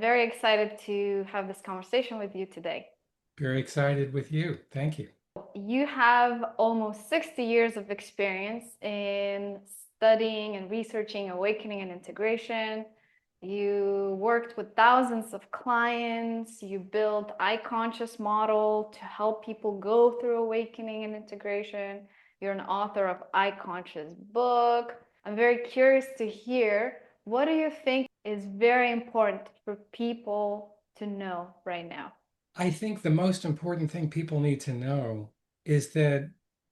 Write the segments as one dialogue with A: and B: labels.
A: very excited to have this conversation with you today.
B: Very excited with you. Thank you.
A: You have almost 60 years of experience in studying and researching awakening and integration. You worked with thousands of clients. You built iConscious model to help people go through awakening and integration. You're an author of iConscious book. I'm very curious to hear, what do you think is very important for people to know right now?
B: I think the most important thing people need to know is that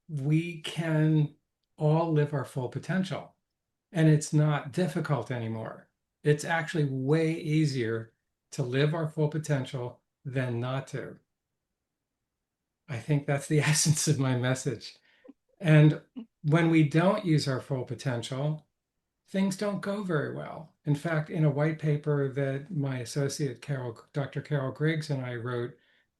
B: we can all live our full potential, and it's not difficult anymore. It's actually way easier to live our full potential than not to. I think that's the essence of my message. And when we don't use our full potential, things don't go very well. In fact, in a white paper that my associate Dr. Carol Griggs and I wrote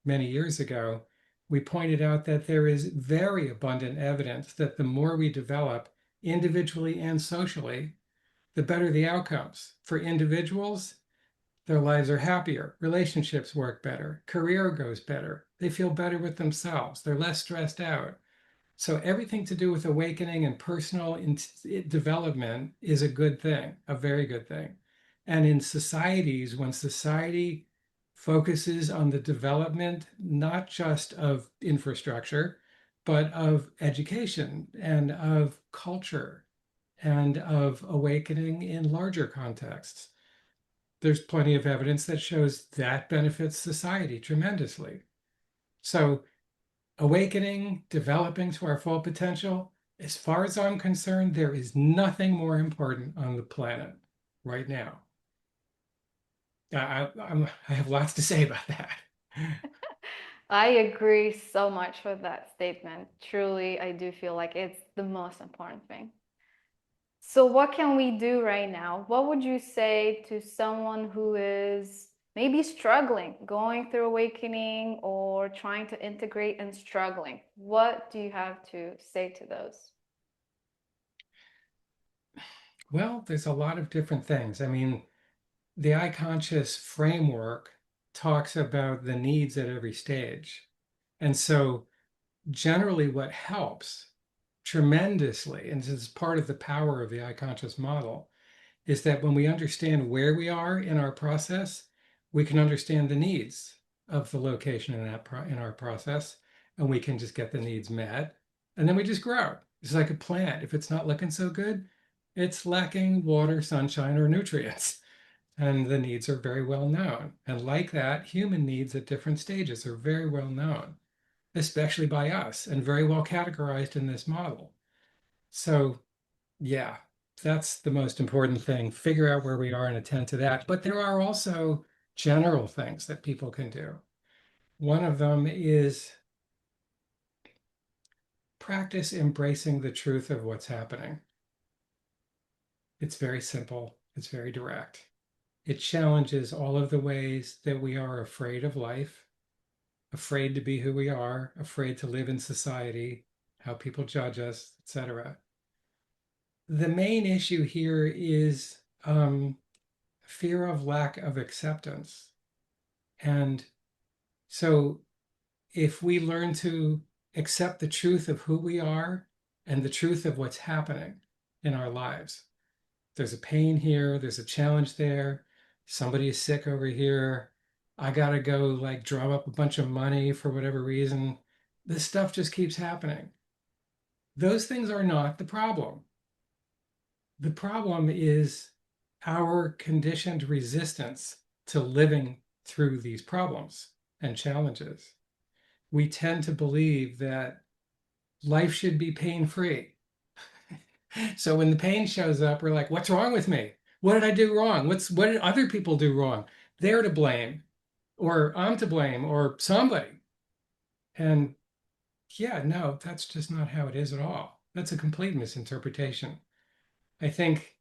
B: many years ago, we pointed out that there is very abundant evidence that the more we develop individually and socially, the better the outcomes. For individuals, their lives are happier, relationships work better, career goes better, they feel better with themselves, they're less stressed out. So everything to do with awakening and personal development is a good thing, a very good thing. And in societies, when society focuses on the development, not just of infrastructure, but of education and of culture and of awakening in larger contexts, there's plenty of evidence that shows that benefits society tremendously. So awakening, developing to our full potential, as far as I'm concerned, there is nothing more important on the planet right now. I have lots to say about that.
A: I agree so much with that statement. Truly, I do feel like it's the most important thing. So, what can we do right now? What would you say to someone who is maybe struggling, going through awakening or trying to integrate and struggling? What do you have to say to those?
B: Well, there's a lot of different things. I mean, the iConscious framework talks about the needs at every stage. And so generally what helps tremendously, and this is part of the power of the iConscious model, is that when we understand where we are in our process, we can understand the needs of the location in our process, and we can just get the needs met, and then we just grow. It's like a plant. If it's not looking so good, it's lacking water, sunshine, or nutrients. And the needs are very well known. And like that, human needs at different stages are very well known, especially by us, and very well categorized in this model. So yeah, that's the most important thing. Figure out where we are and attend to that. But there are also general things that people can do. One of them is practice embracing the truth of what's happening. It's very simple, it's very direct. It challenges all of the ways that we are afraid of life, afraid to be who we are, afraid to live in society, how people judge us, etc. The main issue here is fear of lack of acceptance. And so if we learn to accept the truth of who we are and the truth of what's happening in our lives, there's a pain here, there's a challenge there, somebody is sick over here, I gotta go like drum up a bunch of money for whatever reason. This stuff just keeps happening. Those things are not the problem. The problem is our conditioned resistance to living through these problems and challenges. We tend to believe that life should be pain-free. So when the pain shows up, we're like, what's wrong with me? What did I do wrong? What did other people do wrong? They're to blame, or I'm to blame, or somebody. And yeah, no, that's just not how it is at all. That's a complete misinterpretation. I think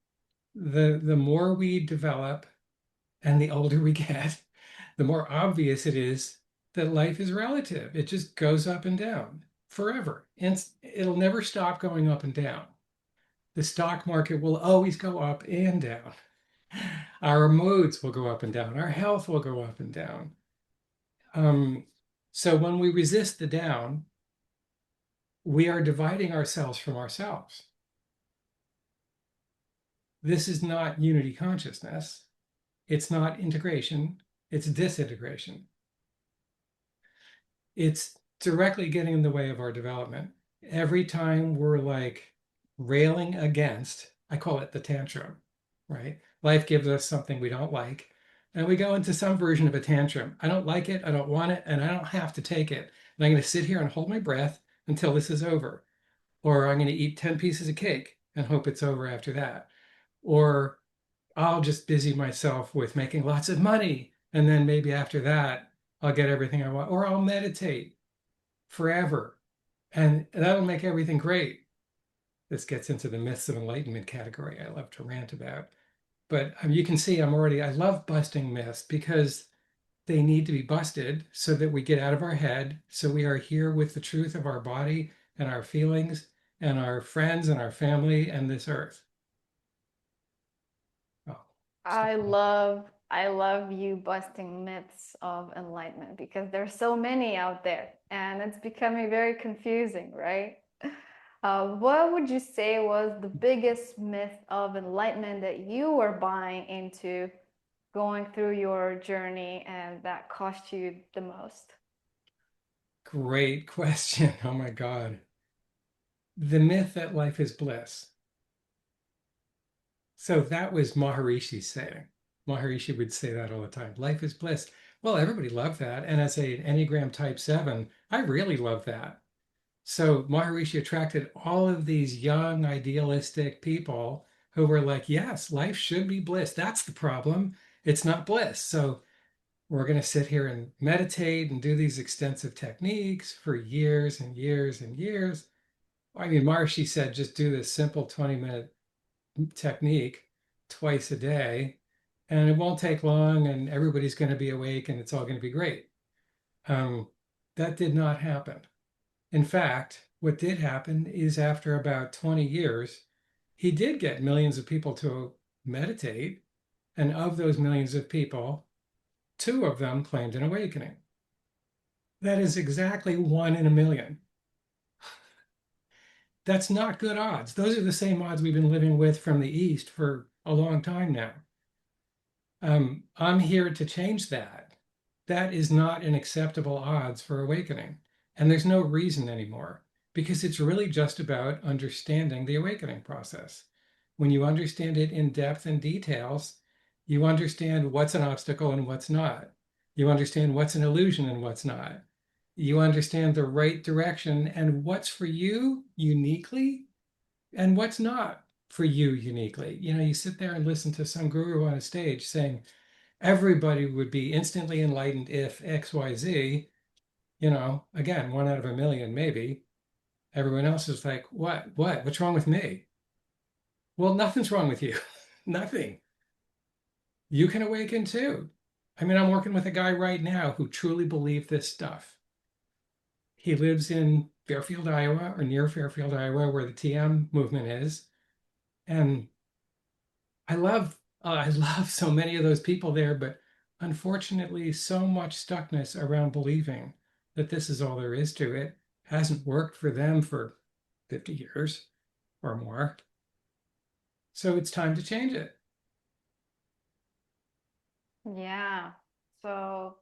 B: the more we develop and the older we get, the more obvious it is that life is relative. It just goes up and down forever. And it'll never stop going up and down. The stock market will always go up and down. Our moods will go up and down. Our health will go up and down. Um, so when we resist the down, we are dividing ourselves from ourselves. This is not unity consciousness. It's not integration. It's disintegration. It's directly getting in the way of our development. Every time we're like railing against, I call it the tantrum, right? Life gives us something we don't like, and we go into some version of a tantrum. I don't like it, I don't want it, and I don't have to take it. And I'm going to sit here and hold my breath until this is over. Or I'm going to eat 10 pieces of cake and hope it's over after that. Or I'll just busy myself with making lots of money. And then maybe after that, I'll get everything I want. Or I'll meditate forever. And that'll make everything great. This gets into the myths of enlightenment category I love to rant about. But you can see I love busting myths because they need to be busted so that we get out of our head. So we are here with the truth of our body and our feelings and our friends and our family and this earth. Oh,
A: I love I love you busting myths of enlightenment because there's so many out there and it's becoming very confusing, right? What would you say was the biggest myth of enlightenment that you were buying into going through your journey and that cost you the most?
B: great question. Oh my God. The myth that life is bliss. So that was Maharishi's saying. Maharishi would say that all the time. Life is bliss. Well, everybody loved that. And as a Enneagram type 7, I really love that. So Maharishi attracted all of these young, idealistic people who were like, yes, life should be bliss. That's the problem. It's not bliss. So we're going to sit here and meditate and do these extensive techniques for years and years and years. I mean, Maharishi said, just do this simple 20-minute technique twice a day, and it won't take long, and everybody's going to be awake, and it's all going to be great. Um, that did not happen. In fact, what did happen is after about 20 years, he did get millions of people to meditate. And of those millions of people, two of them claimed an awakening. That is exactly 1 in a million. That's not good odds. Those are the same odds we've been living with from the East for a long time now. I'm here to change that. That is not an acceptable odds for awakening. And there's no reason anymore because it's really just about understanding the awakening process. When you understand it in depth and details, you understand what's an obstacle and what's not. You understand what's an illusion and what's not. You understand the right direction and what's for you uniquely and what's not for you uniquely. You know, you sit there and listen to some guru on a stage saying, everybody would be instantly enlightened if XYZ, you know, again, 1 out of 1 million, maybe. Everyone else is like, what's wrong with me? Well, nothing's wrong with you. Nothing. You can awaken too. I mean, I'm working with a guy right now who truly believed this stuff. He lives in Fairfield, Iowa, or near Fairfield, Iowa, where the TM movement is. And I love so many of those people there, but unfortunately, so much stuckness around believing that this is all there is to it hasn't worked for them for 50 years or more. So it's time to change it.
A: Yeah. So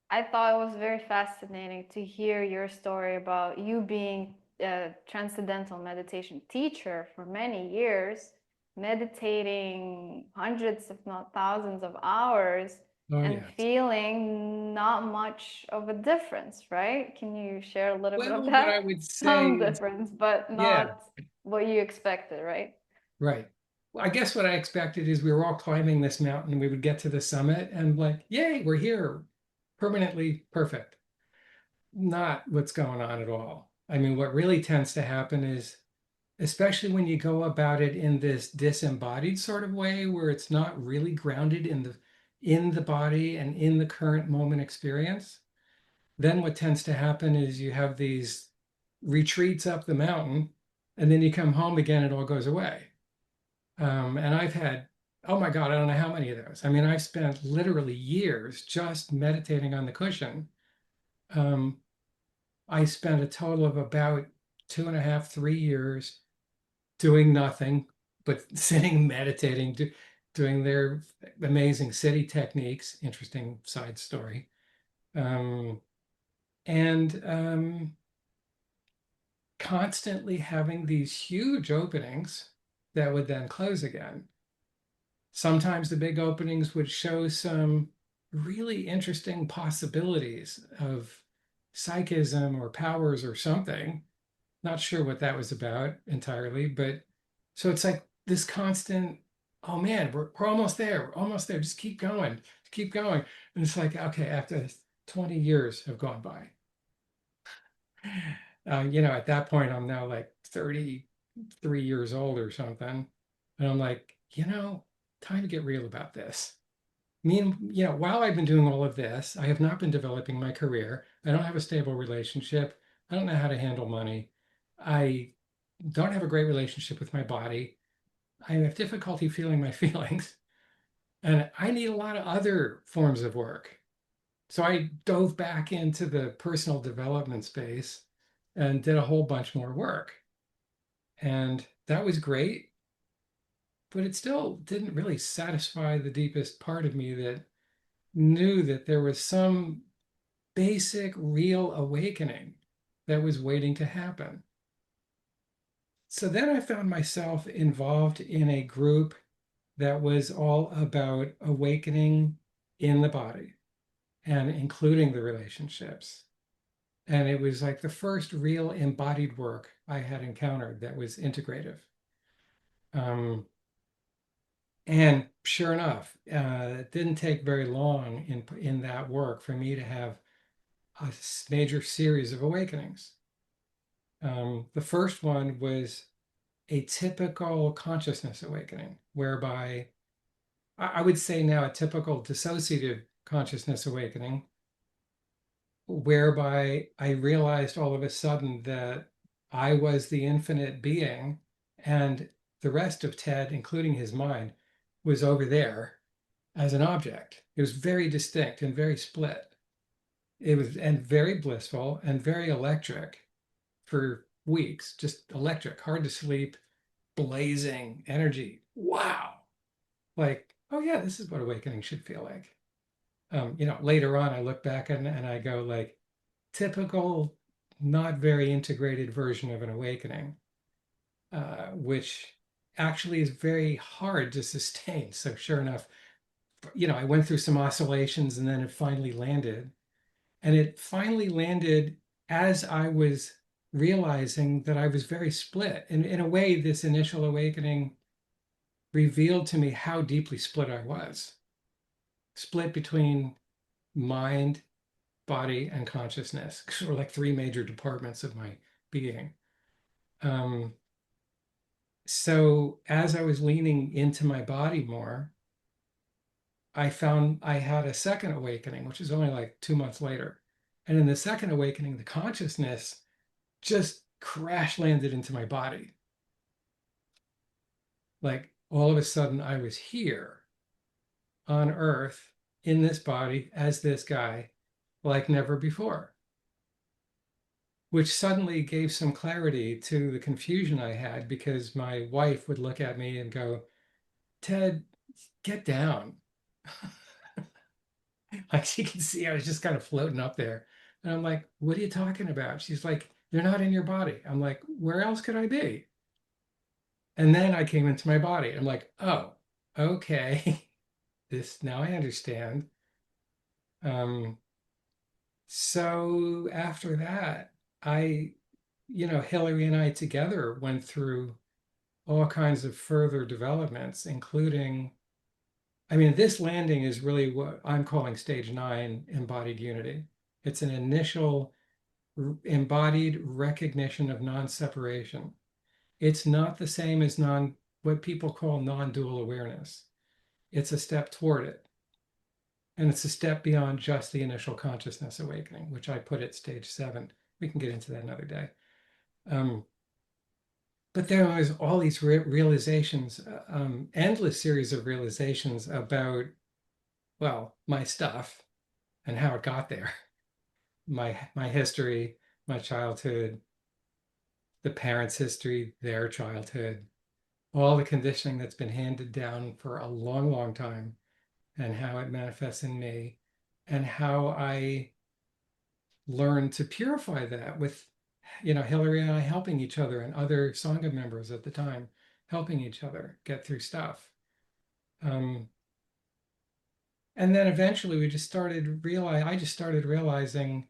A: I thought it was very fascinating to hear your story about you being a transcendental meditation teacher for many years, meditating hundreds, if not thousands of hours,
B: Oh,
A: and
B: yes.
A: feeling not much of a difference, right? Can you share a little bit of
B: Well, what I
A: that?
B: would say
A: Some
B: is,
A: difference, but
B: yeah,
A: not what you expected, right?
B: right. Well, I guess what I expected is we were all climbing this mountain. We would get to the summit and like, yay, we're here, permanently perfect. Not what's going on at all. I mean, what really tends to happen is, especially when you go about it in this disembodied sort of way, where it's not really grounded in the body and in the current moment experience, then what tends to happen is you have these retreats up the mountain, and then you come home again, it all goes away. And oh my God, I don't know how many of those. I mean, I've spent literally years just meditating on the cushion. Um, I spent a total of about 2.5, 3 years doing nothing but sitting, meditating, doing their amazing city techniques. Interesting side story. Um, and constantly having these huge openings that would then close again. Sometimes the big openings would show some really interesting possibilities of psychism or powers or something. Not sure what that was about entirely, but so it's like this constant, oh man, we're almost there. We're almost there. Just keep going. Keep going. And it's like, okay, after 20 years have gone by. At that point, I'm now like 33 years old or something. And I'm like, time to get real about this. While I've been doing all of this, I have not been developing my career. I don't have a stable relationship. I don't know how to handle money. I don't have a great relationship with my body. I have difficulty feeling my feelings. And I need a lot of other forms of work. So I dove back into the personal development space and did a whole bunch more work. And that was great, but it still didn't really satisfy the deepest part of me that knew that there was some basic, real awakening that was waiting to happen. So then I found myself involved in a group that was all about awakening in the body and including the relationships. And it was like the first real embodied work I had encountered that was integrative. Um, and sure enough, it didn't take very long in that work for me to have a major series of awakenings. The first one was a typical consciousness awakening, whereby I would say now a typical dissociated consciousness awakening, whereby I realized all of a sudden that I was the infinite being and the rest of Ted, including his mind, was over there as an object. It was very distinct and very split. It was and very blissful and very electric for weeks, just electric, hard to sleep, blazing energy. Wow. Like, oh yeah, this is what awakening should feel like. Later on, I look back and I go like, typical, not very integrated version of an awakening, which actually is very hard to sustain. So sure enough, I went through some oscillations and then it finally landed. And it finally landed as I was realizing that I was very split. And in a way, this initial awakening revealed to me how deeply split I was. Split between mind, body, and consciousness, sort of like three major departments of my being. Um, so as I was leaning into my body more, I found I had a second awakening, which is only like 2 months later. And in the second awakening, the consciousness just crash landed into my body. Like all of a sudden, I was here on Earth in this body as this guy like never before, which suddenly gave some clarity to the confusion I had because my wife would look at me and go, Ted, get down. Like she could see I was just kind of floating up there. And I'm like, what are you talking about? She's like, you're not in your body. I'm like, where else could I be? And then I came into my body. I'm like, oh, okay. This now I understand. Um, so after that, Hillary and I together went through all kinds of further developments, including, I mean, this landing is really what I'm calling stage 9 embodied unity. It's an initial embodied recognition of non-separation. It's not the same as what people call non-dual awareness. It's a step toward it. And it's a step beyond just the initial consciousness awakening, which I put at stage 7. We can get into that another day. Um, But there was all these realizations, endless series of realizations about, well, my stuff and how it got there, my history, my childhood, the parents' history, their childhood, all the conditioning that's been handed down for a long, long time, and how it manifests in me, and how I learned to purify that with, Hillary and I helping each other, and other Sangha members at the time helping each other get through stuff. And then eventually I just started realizing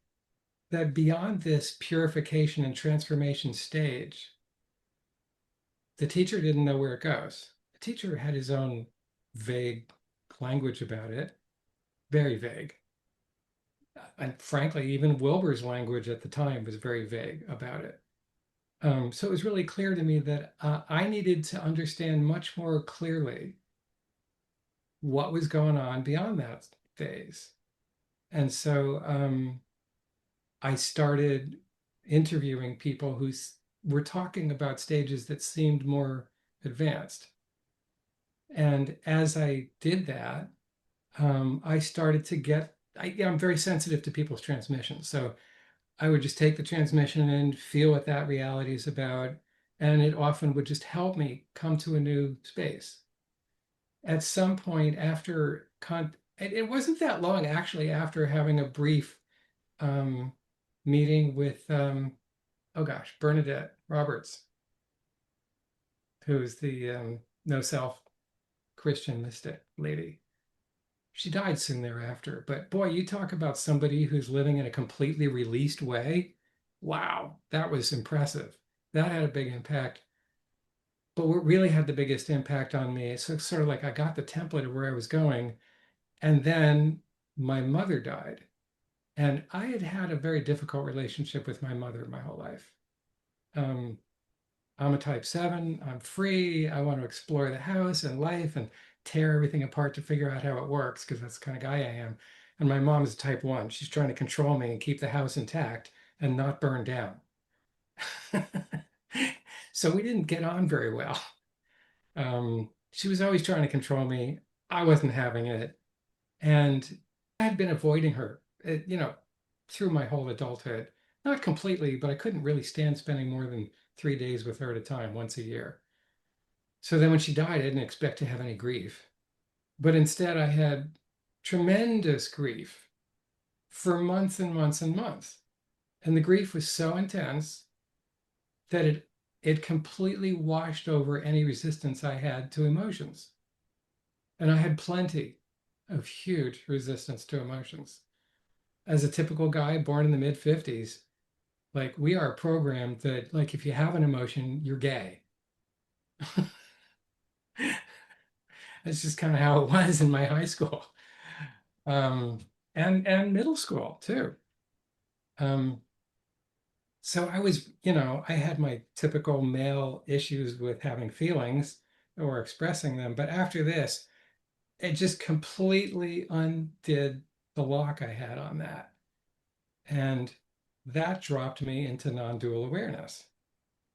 B: that beyond this purification and transformation stage, the teacher didn't know where it goes. The teacher had his own vague language about it, very vague. And frankly, even Wilbur's language at the time was very vague about it. So it was really clear to me that I needed to understand much more clearly what was going on beyond that phase. And so I started interviewing people who were talking about stages that seemed more advanced. And as I did that, I started to get, I'm very sensitive to people's transmissions. So I would just take the transmission and feel what that reality is about. And it often would just help me come to a new space. At some point after, it wasn't that long actually, after having a brief meeting with, Bernadette Roberts, who's the no self Christian mystic lady. She died soon thereafter. But boy, you talk about somebody who's living in a completely released way. Wow, that was impressive. That had a big impact. But what really had the biggest impact on me, so it's sort of like I got the template of where I was going. And then my mother died. And I had had a very difficult relationship with my mother my whole life. I'm a type 7. I'm free. I want to explore the house and life and tear everything apart to figure out how it works, because that's the kind of guy I am. And my mom is type 1. She's trying to control me and keep the house intact and not burn down. So we didn't get on very well. She was always trying to control me. I wasn't having it. And I had been avoiding her, through my whole adulthood. Not completely, but I couldn't really stand spending more than 3 days with her at a time, once a year. So then when she died, I didn't expect to have any grief. But instead, I had tremendous grief for months and months and months. And the grief was so intense that it completely washed over any resistance I had to emotions. And I had plenty of huge resistance to emotions. As a typical guy born in the mid 50s, like, we are programmed that, like, if you have an emotion, you're gay. That's just kind of how it was in my high school, and middle school too. So I was, I had my typical male issues with having feelings or expressing them. But after this, it just completely undid the lock I had on that. And that dropped me into non-dual awareness,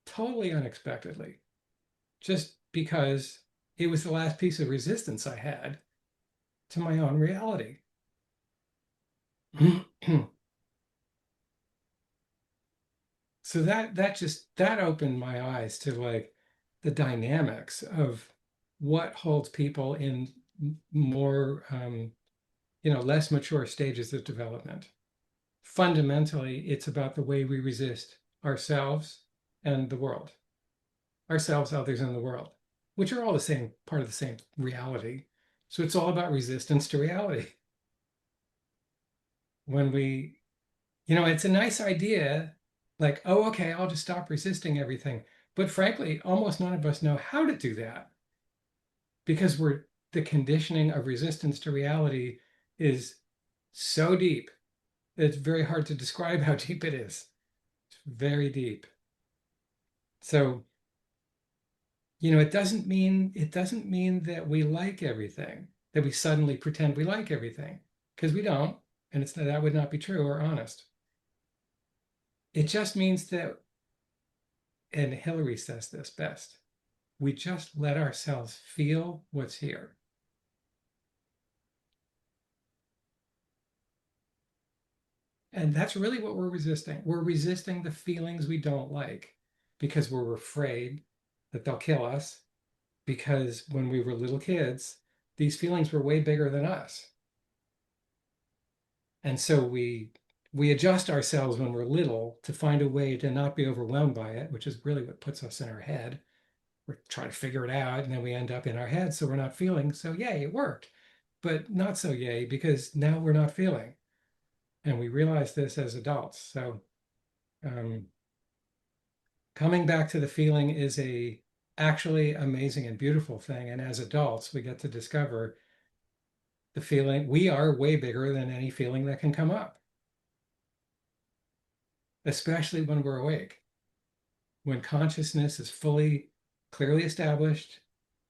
B: totally unexpectedly, just because it was the last piece of resistance I had to my own reality. So that opened my eyes to, like, the dynamics of what holds people in more less mature stages of development. Fundamentally, it's about the way we resist ourselves and the world, ourselves, others, and the world, which are all the same part of the same reality. So it's all about resistance to reality. When it's a nice idea, like, oh, okay, I'll just stop resisting everything. But frankly, almost none of us know how to do that, because the conditioning of resistance to reality is so deep that it's very hard to describe how deep it is. It's very deep. So, it doesn't mean that we like everything, that we suddenly pretend we like everything, because we don't, and that would not be true or honest. It just means that and Hillary says this best, we just let ourselves feel what's here. And that's really what we're resisting. We're resisting the feelings we don't like because we're afraid that they'll kill us. Because when we were little kids, these feelings were way bigger than us. And so we adjust ourselves when we're little to find a way to not be overwhelmed by it, which is really what puts us in our head. We're trying to figure it out, and then we end up in our head, so we're not feeling. So yay, it worked. But not so yay, because now we're not feeling. And we realize this as adults. So coming back to the feeling is a actually amazing and beautiful thing. And as adults, we get to discover the feeling we are way bigger than any feeling that can come up, especially when we're awake. When consciousness is fully, clearly established,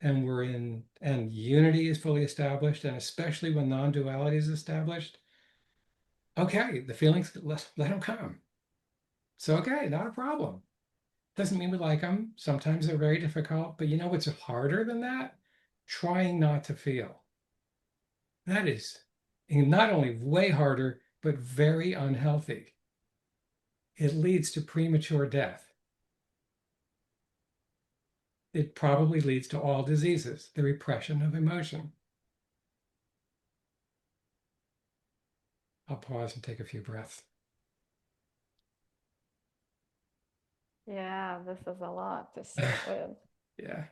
B: and unity is fully established, and especially when non-duality is established, okay, the feelings, let them come. So, okay, not a problem. Doesn't mean we like them. Sometimes they're very difficult, but you know what's harder than that? Trying not to feel. That is not only way harder, but very unhealthy. It leads to premature death. It probably leads to all diseases, the repression of emotion. I'll pause and take a few breaths.
A: Yeah, this is a lot to sit with.
B: Yeah.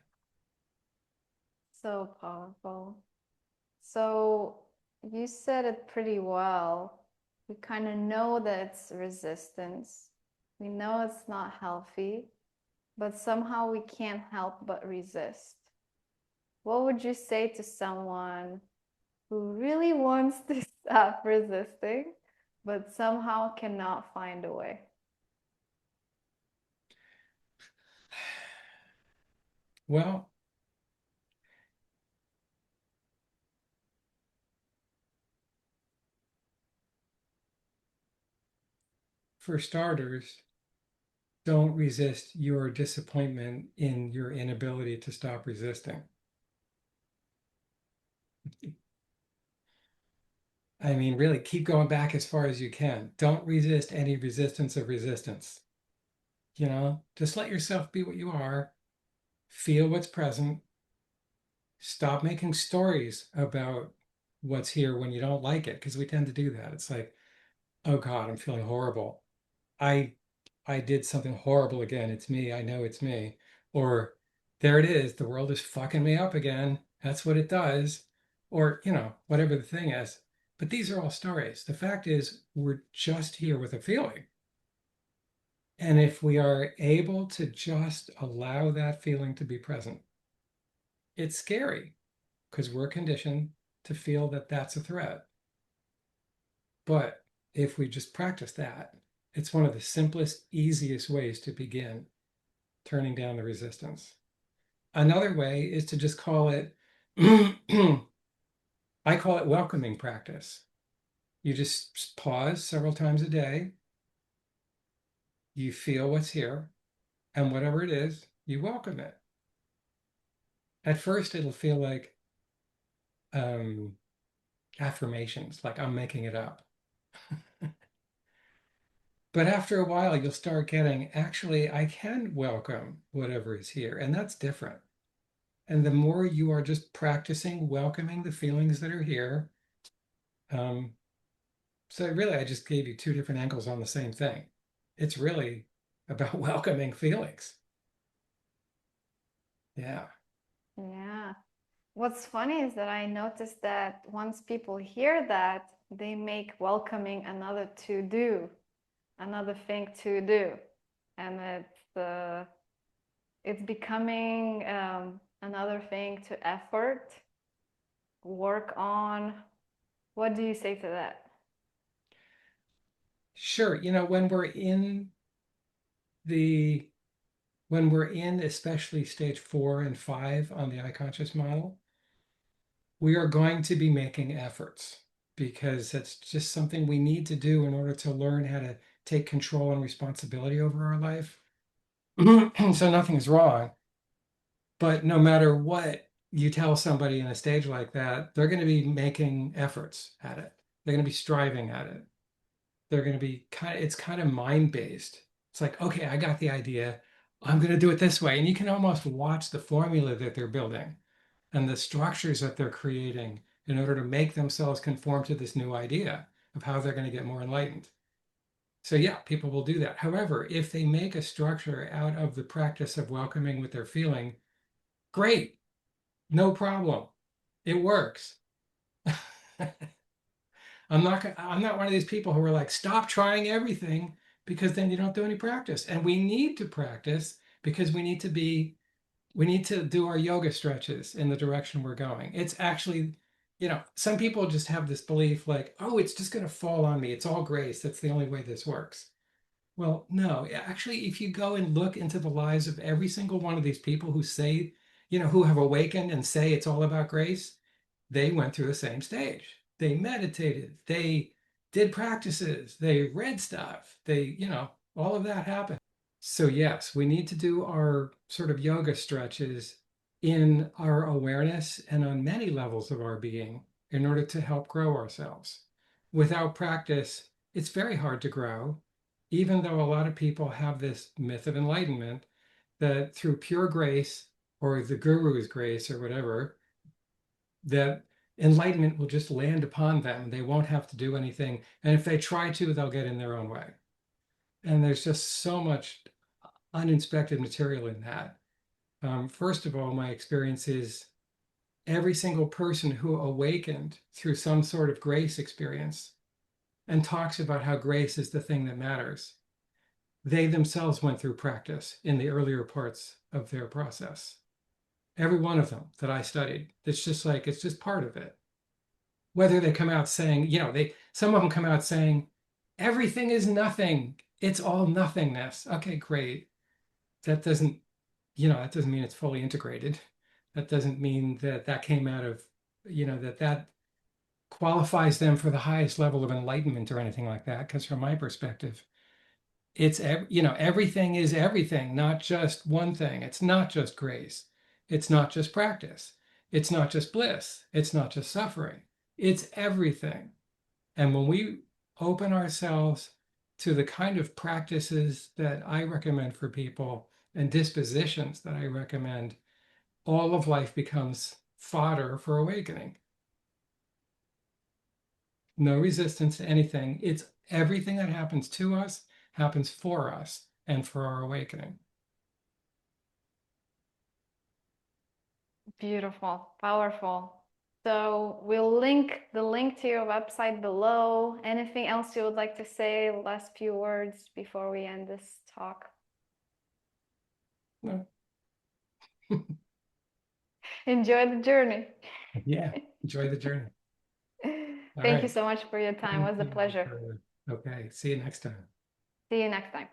A: So powerful. So you said it pretty well. We kind of know that it's resistance. We know it's not healthy, but somehow we can't help but resist. What would you say to someone who really wants to stop resisting, but somehow cannot find a way?
B: Well, for starters, don't resist your disappointment in your inability to stop resisting. I mean, really, keep going back as far as you can. Don't resist any resistance of resistance. You know, just let yourself be what you are, feel what's present, stop making stories about what's here when you don't like it, because we tend to do that. It's like, oh God, I'm feeling horrible. I I did something horrible again. It's me. I know it's me. Or there it is. The world is fucking me up again. That's what it does. Or, you know, whatever the thing is. But these are all stories. The fact is, we're just here with a feeling. And if we are able to just allow that feeling to be present, it's scary because we're conditioned to feel that that's a threat. But if we just practice that, it's one of the simplest, easiest ways to begin turning down the resistance. Another way is to just call it, I call it welcoming practice. You just pause several times a day. You feel what's here, and whatever it is, you welcome it. At first, it'll feel like affirmations, like I'm making it up. But after a while, you'll start getting, actually, I can welcome whatever is here, and that's different. And the more you are just practicing welcoming the feelings that are here, so really, I just gave you two different angles on the same thing. It's really about welcoming feelings. Yeah.
A: Yeah. What's funny is that I noticed that once people hear that, they make welcoming another to do, another thing to do. And it's becoming another thing to effort, work on. What do you say to that?
B: Sure. You know, the when we're in especially stage 4 and 5 on the iConscious model, we are going to be making efforts because that's just something we need to do in order to learn how to take control and responsibility over our life. So nothing's wrong. But no matter what you tell somebody in a stage like that, they're going to be making efforts at it. They're going to be striving at it. They're going to be it's kind of mind based. It's like, okay, I got the idea. I'm going to do it this way. And you can almost watch the formula that they're building and the structures that they're creating in order to make themselves conform to this new idea of how they're going to get more enlightened. So, yeah, people will do that. However, if they make a structure out of the practice of welcoming what they're feeling, great, no problem. It works. I'm not one of these people who are like, stop trying everything because then you don't do any practice. And we need to practice because we need to do our yoga stretches in the direction we're going. It's actually, some people just have this belief like, oh, it's just going to fall on me. It's all grace. That's the only way this works. Well, no, actually, if you go and look into the lives of every single one of these people who say, who have awakened and say it's all about grace, they went through the same stage. They meditated, they did practices, they read stuff, all of that happened. So, yes, we need to do our sort of yoga stretches in our awareness and on many levels of our being in order to help grow ourselves. Without practice, it's very hard to grow, even though a lot of people have this myth of enlightenment that through pure grace or the guru's grace or whatever, that enlightenment will just land upon them. They won't have to do anything. And if they try to, they'll get in their own way. And there's just so much uninspected material in that. First of all, my experience is every single person who awakened through some sort of grace experience and talks about how grace is the thing that matters, they themselves went through practice in the earlier parts of their process. Every one of them that I studied, it's just part of it. Whether they come out saying, some of them come out saying, everything is nothing, it's all nothingness. Okay, great. That doesn't that doesn't mean it's fully integrated. That doesn't mean that came out of, that qualifies them for the highest level of enlightenment or anything like that. Because from my perspective, it's, everything is everything, not just one thing. It's not just grace. It's not just practice. It's not just bliss. It's not just suffering. It's everything. And when we open ourselves to the kind of practices that I recommend for people and dispositions that I recommend, all of life becomes fodder for awakening. No resistance to anything. It's everything that happens to us happens for us and for our awakening.
A: Beautiful, powerful. So we'll link the link to your website below. Anything else you would like to say? Last few words before we end this talk.
B: No.
A: Enjoy the journey.
B: Yeah, enjoy the journey. All
A: Thank you
B: right.
A: so much for your time. It was a pleasure.
B: Okay, see you next time.
A: See you next time.